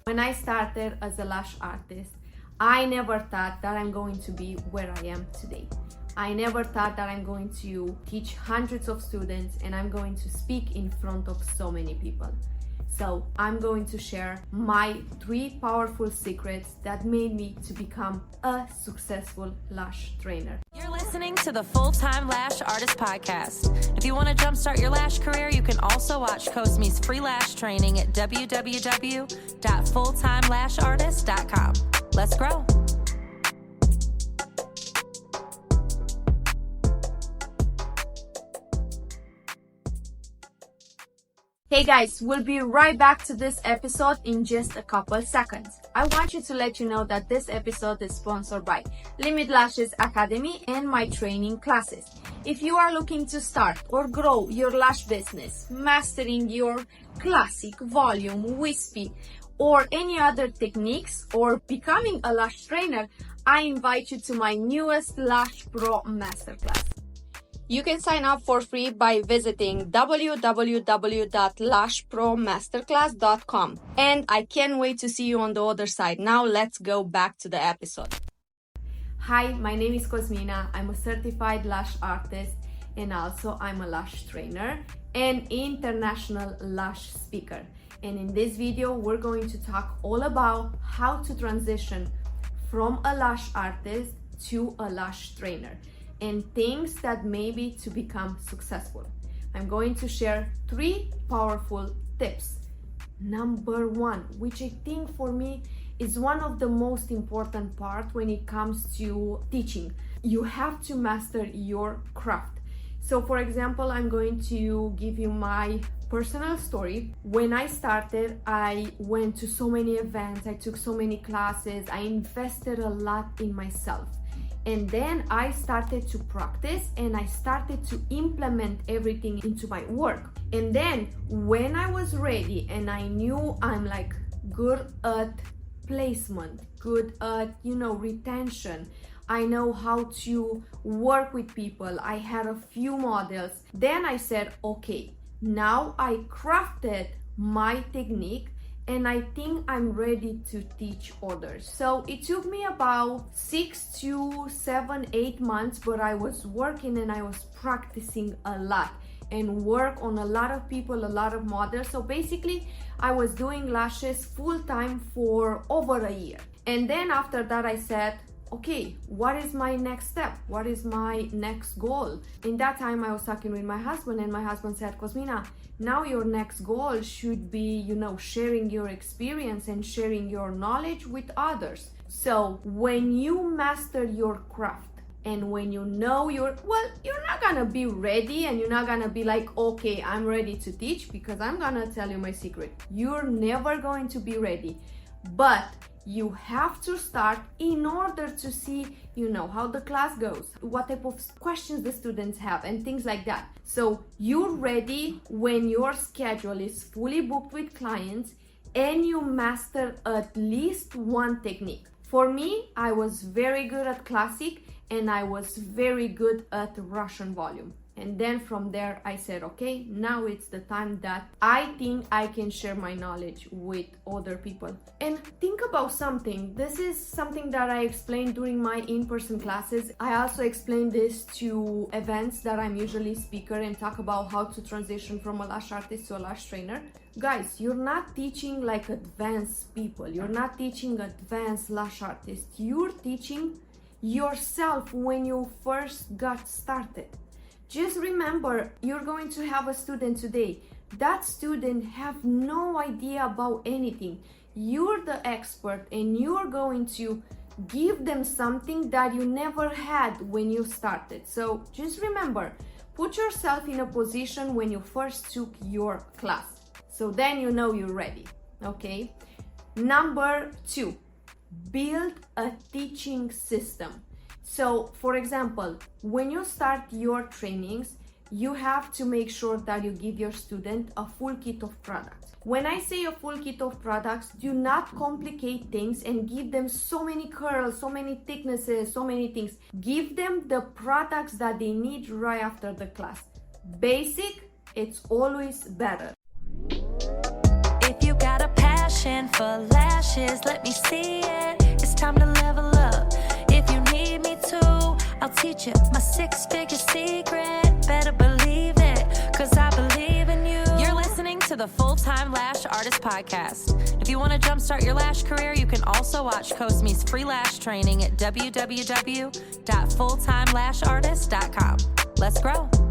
When I started as a lash artist, I never thought that I'm going to be where I am today. I never thought that I'm going to teach hundreds of students and I'm going to speak in front of so many people. So I'm going to share my 3 powerful secrets that made me to become a successful lash trainer. You're listening to the Time Lash Artist Podcast. If you want to jumpstart your lash career, you can also watch Cosme's free lash training at www.fulltimelashartist.com. Let's grow. Hey guys, we'll be right back to this episode in just a couple seconds. I want you to let you know that this episode is sponsored by Limit Lashes Academy and my training classes. If you are looking to start or grow your lash business, mastering your classic, volume, wispy, or any other techniques, or becoming a lash trainer, I invite you to my newest Lash Pro Masterclass. You can sign up for free by visiting www.lashpromasterclass.com. And I can't wait to see you on the other side. Now let's go back to the episode. Hi, my name is Cosmina. I'm a certified lash artist and also I'm a lash trainer and international lash speaker. And in this video, we're going to talk all about how to transition from a lash artist to a lash trainer and things that maybe to become successful. I'm going to share 3 powerful tips. Number 1, which I think for me is one of the most important part when it comes to teaching. You have to master your craft. So for example, I'm going to give you my personal story. When I started, I went to so many events, I took so many classes, I invested a lot in myself. And then I started to practice and I started to implement everything into my work. And then when I was ready and I knew I'm like good at placement, good at, retention, I know how to work with people, I had a few models, then I said, okay, now I crafted my technique and I think I'm ready to teach others. So it took me about 6 to 7, 8 months, but I was working and I was practicing a lot and work on a lot of people, a lot of models. So basically I was doing lashes full time for over a year. And then after that I said, okay, what is my next step? What is my next goal? In that time I was talking with my husband and my husband said, Cosmina, now your next goal should be, sharing your experience and sharing your knowledge with others. So when you master your craft and when you know you're not gonna be ready and you're not gonna be like, okay, I'm ready to teach, because I'm gonna tell you my secret. You're never going to be ready, but you have to start in order to see, how the class goes, what type of questions the students have and things like that. So you're ready when your schedule is fully booked with clients and you master at least one technique. For me, I was very good at classic and I was very good at Russian volume. And then from there, I said, okay, now it's the time that I think I can share my knowledge with other people. And think about something. This is something that I explained during my in-person classes. I also explain this to events that I'm usually speaker and talk about how to transition from a lash artist to a lash trainer. Guys, you're not teaching like advanced people. You're not teaching advanced lash artists. You're teaching yourself when you first got started. Just remember, you're going to have a student today. That student have no idea about anything. You're the expert and you're going to give them something that you never had when you started. So just remember, put yourself in a position when you first took your class. So then you're ready, okay? Number 2, build a teaching system. So, for example, when you start your trainings, you have to make sure that you give your student a full kit of products. When I say a full kit of products, do not complicate things and give them so many curls, so many thicknesses, so many things. Give them the products that they need right after the class. Basic, it's always better. If you got a passion passion for lashes, let me see it. It's time to level up. If you need me to, I'll teach you my 6-figure secret. Better believe it, cause I believe in you. You're listening to the Full-Time Lash Artist Podcast. If you want to jumpstart your lash career, you can also watch Cosme's free lash training at www.fulltimelashartist.com. Let's grow.